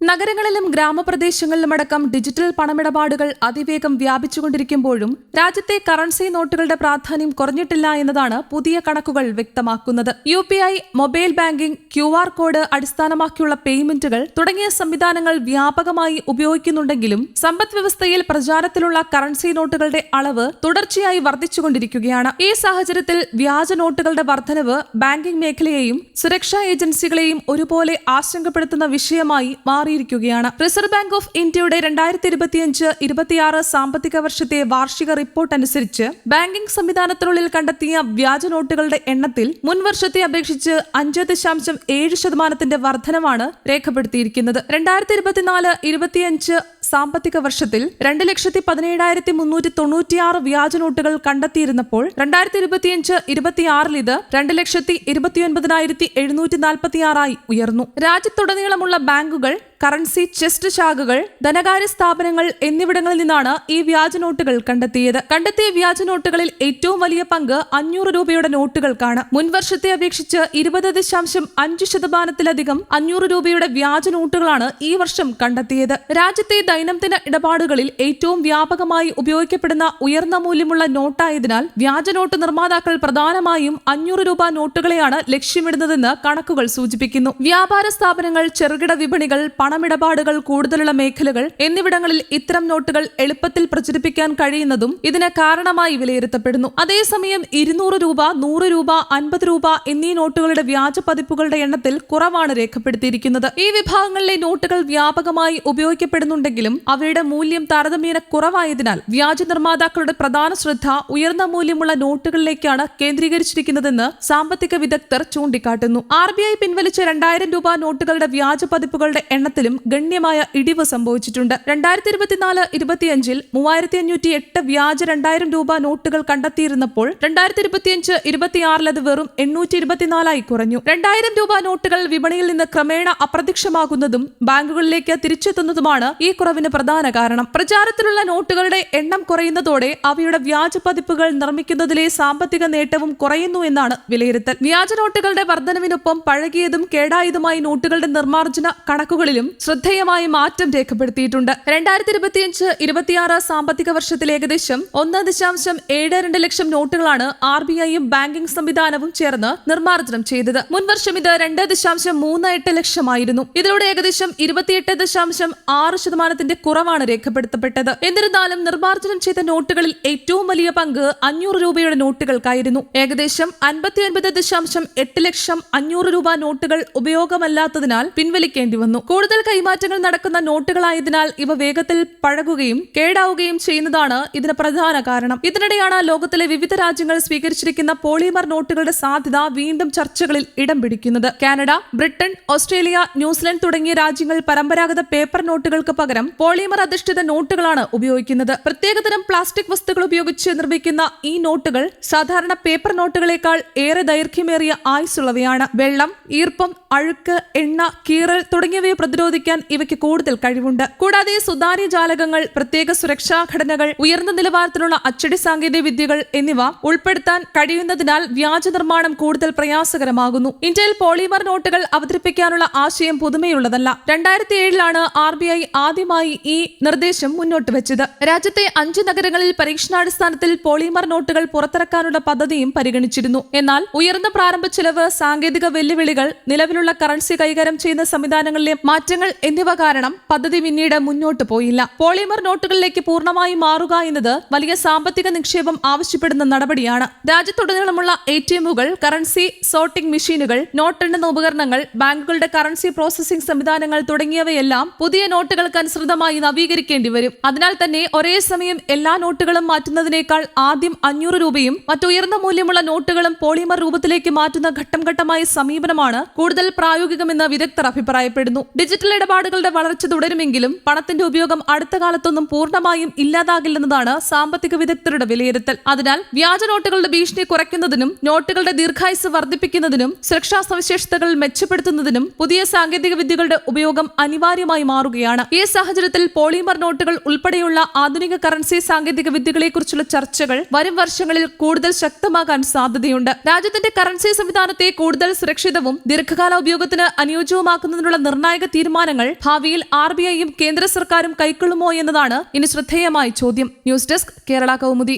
നഗരങ്ങളിലും ഗ്രാമപ്രദേശങ്ങളിലുമടക്കം ഡിജിറ്റൽ പണമിടപാടുകൾ അതിവേഗം വ്യാപിച്ചുകൊണ്ടിരിക്കുമ്പോഴും രാജ്യത്തെ കറൻസി നോട്ടുകളുടെ പ്രാധാന്യം കുറഞ്ഞിട്ടില്ല എന്നതാണ് പുതിയ കണക്കുകൾ വ്യക്തമാക്കുന്നത്. UPI, mobile banking, QR code അടിസ്ഥാനമാക്കിയുള്ള പേയ്മെന്റുകൾ തുടങ്ങിയ സംവിധാനങ്ങൾ വ്യാപകമായി ഉപയോഗിക്കുന്നുണ്ടെങ്കിലും സമ്പദ്വ്യവസ്ഥയിൽ പ്രചാരത്തിലുള്ള കറൻസി നോട്ടുകളുടെ അളവ് തുടർച്ചയായി വർദ്ധിച്ചുകൊണ്ടിരിക്കുകയാണ്. ഈ സാഹചര്യത്തിൽ വ്യാജ നോട്ടുകളുടെ വർധനവ് ബാങ്കിംഗ് മേഖലയെയും സുരക്ഷാ ഏജൻസികളെയും ഒരുപോലെ ആശങ്കപ്പെടുത്തുന്ന വിഷയമായി മാറിയിരിക്കുകയാണ്. റിസർവ് ബാങ്ക് ഓഫ് ഇന്ത്യയുടെ 2025-26 സാമ്പത്തിക വർഷത്തെ വാർഷിക റിപ്പോർട്ട് അനുസരിച്ച് ബാങ്കിംഗ് സംവിധാനത്തിനുള്ളിൽ കണ്ടെത്തിയ വ്യാജ നോട്ടുകളുടെ എണ്ണത്തിൽ മുൻ വർഷത്തെ അപേക്ഷിച്ച് 5.7% വർധനമാണ് രേഖപ്പെടുത്തിയിരിക്കുന്നത്. 2024-25 സാമ്പത്തിക വർഷത്തിൽ 2,17,396 വ്യാജ നോട്ടുകൾ കണ്ടെത്തിയിരുന്നപ്പോൾ 2025-26 ഇത് 2,29,746 ഉയർന്നു. രാജ്യത്തുടനീളമുള്ള ബാങ്കുകൾ, കറൻസി ചെസ്റ്റ് ശാഖകൾ, ധനകാര്യ സ്ഥാപനങ്ങൾ എന്നിവിടങ്ങളിൽ നിന്നാണ് ഈ വ്യാജ നോട്ടുകൾ കണ്ടെത്തിയത്. കണ്ടെത്തിയ വ്യാജ നോട്ടുകളിൽ ഏറ്റവും വലിയ പങ്ക് 500 രൂപയുടെ നോട്ടുകൾക്കാണ്. മുൻവർഷത്തെ അപേക്ഷിച്ച് 20.5% 500 രൂപയുടെ വ്യാജ നോട്ടുകളാണ് ഈ വർഷം കണ്ടെത്തിയത്. രാജ്യത്തെ ദൈനംദിന ഇടപാടുകളിൽ ഏറ്റവും വ്യാപകമായി ഉപയോഗിക്കപ്പെടുന്ന ഉയർന്ന മൂല്യമുള്ള നോട്ടായതിനാൽ വ്യാജ നോട്ട് നിർമ്മാതാക്കൾ പ്രധാനമായും 500 രൂപ നോട്ടുകളെയാണ് ലക്ഷ്യമിടുന്നതെന്ന് കണക്കുകൾ സൂചിപ്പിക്കുന്നു. വ്യാപാര സ്ഥാപനങ്ങൾ, ചെറുകിട വിപണികൾ, പണമിടപാടുകൾ കൂടുതലുള്ള മേഖലകൾ എന്നിവിടങ്ങളിൽ ഇത്തരം നോട്ടുകൾ എളുപ്പത്തിൽ പ്രചരിപ്പിക്കാൻ കഴിയുന്നതും ഇതിന് കാരണമായി വിലയിരുത്തപ്പെടുന്നു. അതേസമയം 200 രൂപ, 100 രൂപ, 50 രൂപ എന്നീ നോട്ടുകളുടെ വ്യാജ പതിപ്പുകളുടെ എണ്ണത്തിൽ കുറവാണ് രേഖപ്പെടുത്തിയിരിക്കുന്നത്. ഈ വിഭാഗങ്ങളിലെ നോട്ടുകൾ വ്യാപകമായി ഉപയോഗിക്കപ്പെടുന്നുണ്ടെങ്കിലും അവയുടെ മൂല്യം താരതമ്യേന കുറവായതിനാൽ വ്യാജ നിർമ്മാതാക്കളുടെ പ്രധാന ശ്രദ്ധ ഉയർന്ന മൂല്യമുള്ള നോട്ടുകളിലേക്കാണ് കേന്ദ്രീകരിച്ചിരിക്കുന്നതെന്ന് സാമ്പത്തിക വിദഗ്ധർ ചൂണ്ടിക്കാട്ടുന്നു. RBI പിൻവലിച്ച 2000 രൂപ നോട്ടുകളുടെ വ്യാജ പതിപ്പുകളുടെ എണ്ണത്തിലും ഗണ്യമായ ഇടിവ് സംഭവിച്ചിട്ടുണ്ട്. 2024-25 3508 വ്യാജ 2000 രൂപ നോട്ടുകൾ കണ്ടെത്തിയിരുന്നപ്പോൾ 2025-26 അത് വെറും 824 കുറഞ്ഞു. 2000 രൂപ നോട്ടുകൾ വിപണിയിൽ നിന്ന് ക്രമേണ അപ്രത്യക്ഷമാകുന്നതും ബാങ്കുകളിലേക്ക് തിരിച്ചെത്തുന്നതുമാണ് ഈ കുറവിന് പ്രധാന കാരണം. പ്രചാരത്തിലുള്ള നോട്ടുകളുടെ എണ്ണം കുറയുന്നതോടെ അവയുടെ വ്യാജ പതിപ്പുകൾ നിർമ്മിക്കുന്നതിലെ സാമ്പത്തിക നേട്ടവും കുറയുന്നു എന്നാണ് വിലയിരുത്തൽ. വ്യാജ നോട്ടുകളുടെ വർധനവിനൊപ്പം പഴകിയതും കേടായതുമായി നോട്ടുകളുടെ നിർമ്മാർജ്ജന കണക്കുകളിലും ശ്രദ്ധേയമായ മാറ്റം രേഖപ്പെടുത്തിയിട്ടുണ്ട്. 2025-26 സാമ്പത്തിക വർഷത്തിൽ ഏകദേശം 1.72 ലക്ഷം നോട്ടുകളാണ് RBIയും ബാങ്കിംഗ് സംവിധാനവും ചേർന്ന് നിർമ്മാർജ്ജനം ചെയ്തത്. മുൻവർഷം ഇത് 2.38 ലക്ഷമായിരുന്നു. ഇതിലൂടെ ഏകദേശം 28.6% കുറവാണ് രേഖപ്പെടുത്തപ്പെട്ടത്. എന്നിരുന്നാലും നിർമ്മാർജ്ജനം ചെയ്ത നോട്ടുകളിൽ ഏറ്റവും വലിയ പങ്ക് 500 രൂപയുടെ നോട്ടുകൾക്കായിരുന്നു. ഏകദേശം 59.8 ലക്ഷം 500 രൂപ നോട്ടുകൾ ഉപയോഗമല്ലാത്തതിനാൽ പിൻവലിക്കേണ്ടി വന്നു. കൂടുതൽ കൈമാറ്റങ്ങൾ നടക്കുന്ന നോട്ടുകളായതിനാൽ ഇവ വേഗത്തിൽ പഴകുകയും കേടാവുകയും ചെയ്യുന്നതാണ് ഇതിന് പ്രധാന കാരണം. ഇതിനിടെയാണ് ലോകത്തിലെ വിവിധ രാജ്യങ്ങൾ സ്വീകരിച്ചിരിക്കുന്ന പോളിമർ നോട്ടുകളുടെ സാധ്യത വീണ്ടും ചർച്ചകളിൽ ഇടം പിടിക്കുന്നത്. കാനഡ, ബ്രിട്ടൻ, ഓസ്ട്രേലിയ, ന്യൂസിലൻഡ് തുടങ്ങിയ രാജ്യങ്ങൾ പരമ്പരാഗത പേപ്പർ നോട്ടുകൾക്ക് പകരം പോളിമർ അധിഷ്ഠിത നോട്ടുകളാണ് ഉപയോഗിക്കുന്നത്. പ്രത്യേകതരം പ്ലാസ്റ്റിക് വസ്തുക്കൾ ഉപയോഗിച്ച് നിർമ്മിക്കുന്ന ഈ നോട്ടുകൾ സാധാരണ പേപ്പർ നോട്ടുകളേക്കാൾ ഏറെ ദൈർഘ്യമേറിയ ആയുസ്സുള്ളവയാണ്. വെള്ളം, ഈർപ്പം, അഴുക്ക്, എണ്ണ, കീറൽ തുടങ്ങിയവയെ പ്രതിരോധിക്കാൻ ഇവയ്ക്ക് കൂടുതൽ കഴിവുണ്ട്. കൂടാതെ സുതാര്യ ജാലകങ്ങൾ, പ്രത്യേക സുരക്ഷാ ഘടനകൾ, ഉയർന്ന നിലവാരത്തിലുള്ള അച്ചടി സാങ്കേതിക വിദ്യകൾ എന്നിവ ഉൾപ്പെടുത്താൻ കഴിയുന്നതിനാൽ വ്യാജ നിർമ്മാണം കൂടുതൽ പ്രയാസകരമാകുന്നു. ഇന്ത്യയിൽ പോളിമർ നോട്ടുകൾ അവതരിപ്പിക്കാനുള്ള ആശയം പുതുമയുള്ളതല്ല. 2007 RBI ആദ്യമായി ഈ നിർദ്ദേശം മുന്നോട്ട് വെച്ചത്. രാജ്യത്തെ 5 നഗരങ്ങളിൽ പരീക്ഷണാടിസ്ഥാനത്തിൽ പോളിമർ നോട്ടുകൾ പുറത്തിറക്കാനുള്ള പദ്ധതിയും പരിഗണിച്ചിരുന്നു. എന്നാൽ ഉയർന്ന പ്രാരംഭ ചെലവ്, സാങ്കേതിക വെല്ലുവിളികൾ, നിലവിലുള്ള കറൻസി കൈകാര്യം ചെയ്യുന്ന സംവിധാനങ്ങളിലെ മാറ്റങ്ങൾ എന്നിവ കാരണം പദ്ധതി പിന്നീട് മുന്നോട്ട് പോയില്ല. പോളിമർ നോട്ടുകളിലേക്ക് പൂർണ്ണമായി മാറുക എന്നത് വലിയ സാമ്പത്തിക നിക്ഷേപം ആവശ്യപ്പെടുന്ന നടപടിയാണ്. രാജ്യത്തുടനീളമുള്ള ATMകൾ, കറൻസി സോർട്ടിംഗ് മെഷീനുകൾ, നോട്ടെണ്ണുന്ന ഉപകരണങ്ങൾ, ബാങ്കുകളുടെ കറൻസി പ്രോസസിംഗ് സംവിധാനങ്ങൾ തുടങ്ങിയവയെല്ലാം പുതിയ നോട്ടുകൾക്ക് അനുസൃതമായി നവീകരിക്കേണ്ടി വരും. അതിനാൽ തന്നെ ഒരേ സമയം എല്ലാ നോട്ടുകളും മാറ്റുന്നതിനേക്കാൾ ആദ്യം 500 രൂപയും മറ്റുയർന്ന മൂല്യമുള്ള നോട്ടുകളും പോളിമർ രൂപത്തിലേക്ക് മാറ്റുന്ന ഘട്ടം ഘട്ടമായ സമീപനമാണ് കൂടുതൽ പ്രായോഗികമെന്ന് വിദഗ്ധർ അഭിപ്രായപ്പെടുന്നു. ഡിജിറ്റൽ ഇടപാടുകളുടെ വളർച്ച തുടരുമെങ്കിലും പണത്തിന്റെ ഉപയോഗം അടുത്ത കാലത്തൊന്നും പൂർണ്ണമായും ഇല്ലാതാകില്ലെന്നതാണ് സാമ്പത്തിക വിദഗ്ധരുടെ വിലയിരുത്തൽ. അതിനാൽ വ്യാജ നോട്ടുകളുടെ ഭീഷണി കുറയ്ക്കുന്നതിനും നോട്ടുകളുടെ ദീർഘായുസ് വർദ്ധിപ്പിക്കുന്നതിനും സുരക്ഷാ സവിശേഷതകൾ മെച്ചപ്പെടുത്തുന്നതിനും പുതിയ സാങ്കേതിക വിദ്യകളുടെ ഉപയോഗം അനിവാര്യമായി മാറുകയാണ്. ഈ സാഹചര്യത്തിൽ പോളിമർ നോട്ടുകൾ ഉൾപ്പെടെയുള്ള ആധുനിക കറൻസി സാങ്കേതിക വിദ്യകളെക്കുറിച്ചുള്ള ചർച്ചകൾ വരും വർഷങ്ങളിൽ കൂടുതൽ ശക്തമാകാൻ സാധ്യതയുണ്ട്. രാജ്യത്തിന്റെ കറൻസി സംവിധാനത്തെ കൂടുതൽ സുരക്ഷിതവും ദീർഘകാല ഉപയോഗത്തിന് അനുയോജ്യവുമാക്കുന്നതിനുള്ള നിർണായക തീരുമാനം തീരുമാനങ്ങൾ ഭാവിയിൽ RBIയും കേന്ദ്ര സർക്കാരും കൈക്കൊള്ളുമോ എന്നതാണ് ഇനി ശ്രദ്ധേയമായ ചോദ്യം. News desk Kerala Kaumudi.